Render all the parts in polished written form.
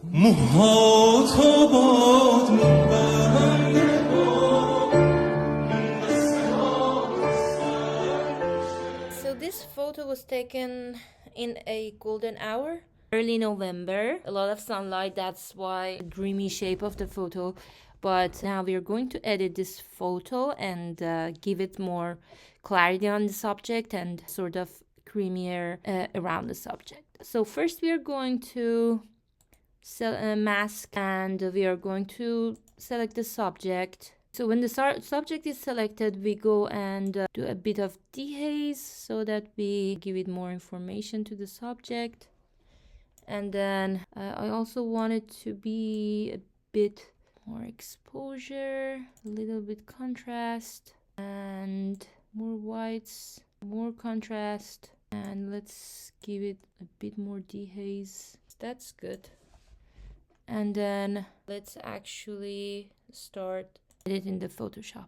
So this photo was taken in a golden hour, early November. A lot of sunlight, that's why dreamy shape of the photo. But now we are going to edit this photo and give it more clarity on the subject and sort of creamier around the subject. So first we are going to mask, and we are going to select the subject. So when the subject is selected, we go and do a bit of dehaze so that we give it more information to the subject. And then I also want it to be a bit more exposure, a little bit contrast, and more whites, more contrast. And let's give it a bit more dehaze. That's good. And then let's actually start editing the Photoshop.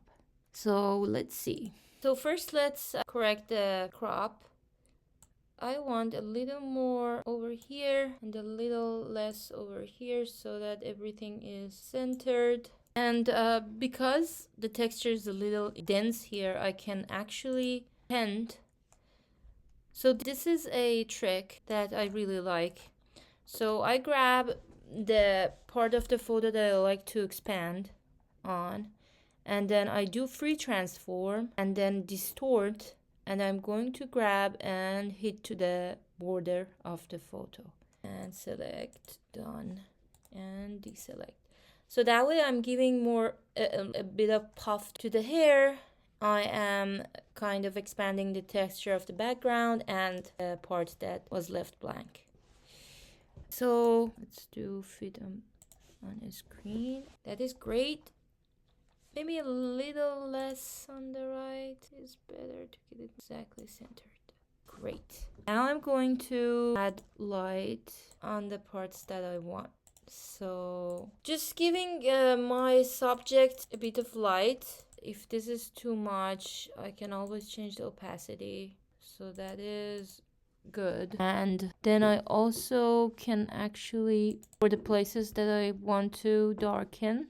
So let's see. So first let's correct the crop. I want a little more over here and a little less over here so that everything is centered. And because the texture is a little dense here, I can actually tend. So this is a trick that I really like. So I grab the part of the photo that I like to expand on, and then I do free transform and then distort, and I'm going to grab and hit to the border of the photo and select done and deselect. So that way I'm giving more a bit of puff to the hair. I am kind of expanding the texture of the background and the part that was left blank. So let's do fit on a screen. That is great. Maybe a little less on the right is better to get it exactly centered. Great. Now I'm going to add light on the parts that I want. So just giving my subject a bit of light. If this is too much, I can always change the opacity. So that is good. And then I also can actually, for the places that I want to darken,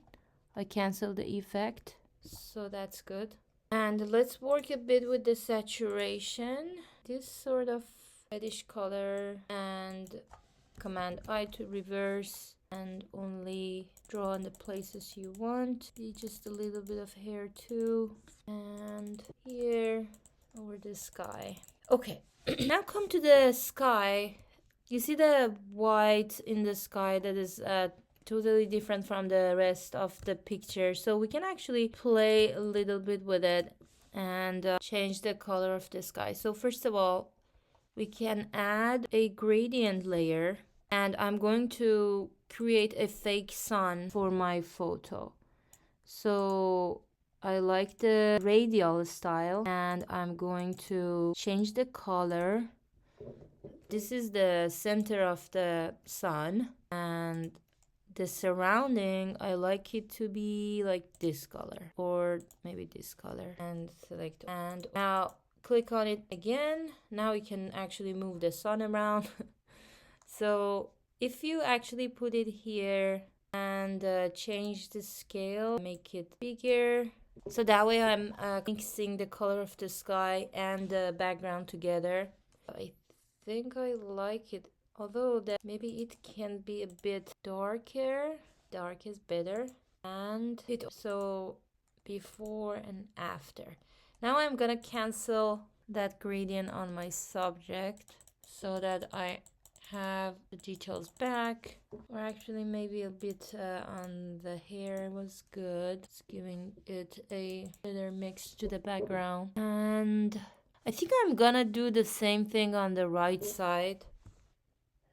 I cancel the effect. So that's good. And let's work a bit with the saturation. This sort of reddish color, and Command I to reverse and only draw on the places you want. Just a little bit of hair too. And here over the sky. Okay. Now come to the sky. You see the white in the sky that is totally different from the rest of the picture. So we can actually play a little bit with it and change the color of the sky. So first of all, we can add a gradient layer, and I'm going to create a fake sun for my photo. So I like the radial style, and I'm going to change the color. This is the center of the sun, and the surrounding, I like it to be like this color or maybe this color, and select, and now click on it again. Now we can actually move the sun around. So if you actually put it here and change the scale, make it bigger. So that way I'm mixing the color of the sky and the background together. I think I like it, although that maybe it can be a bit darker. Dark is better. And it so before and after. Now I'm gonna cancel that gradient on my subject so that I have the details back, or actually maybe a bit on the hair was good. It's giving it a better mix to the background. And I think I'm gonna do the same thing on the right side.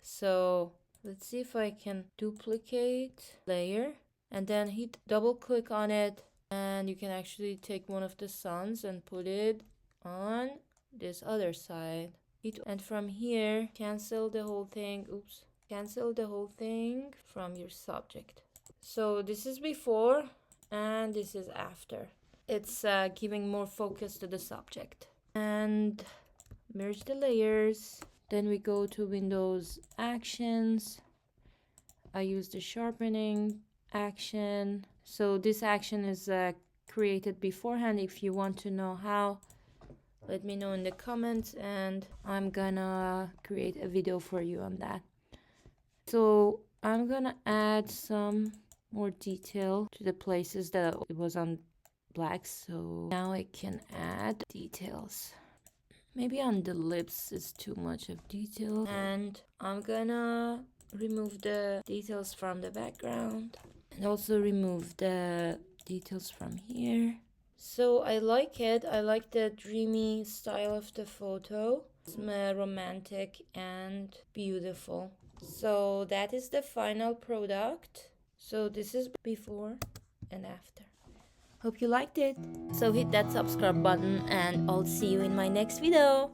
So let's see if I can duplicate layer and then hit double click on it, and you can actually take one of the suns and put it on this other side. And from here cancel the whole thing. Cancel the whole thing from your subject. So this is before and this is after. It's giving more focus to the subject. And merge the layers. Then we go to Windows Actions, I use the sharpening action. So this action is created beforehand. If you want to know how, let me know in the comments, and I'm gonna create a video for you on that. So I'm gonna add some more detail to the places that it was on black. So now I can add details. Maybe on the lips is too much of detail, and I'm gonna remove the details from the background and also remove the details from here. So I like it. I like the dreamy style of the photo. It's romantic and beautiful. So that is the final product. So this is before and after. Hope you liked it. So hit that subscribe button and I'll see you in my next video.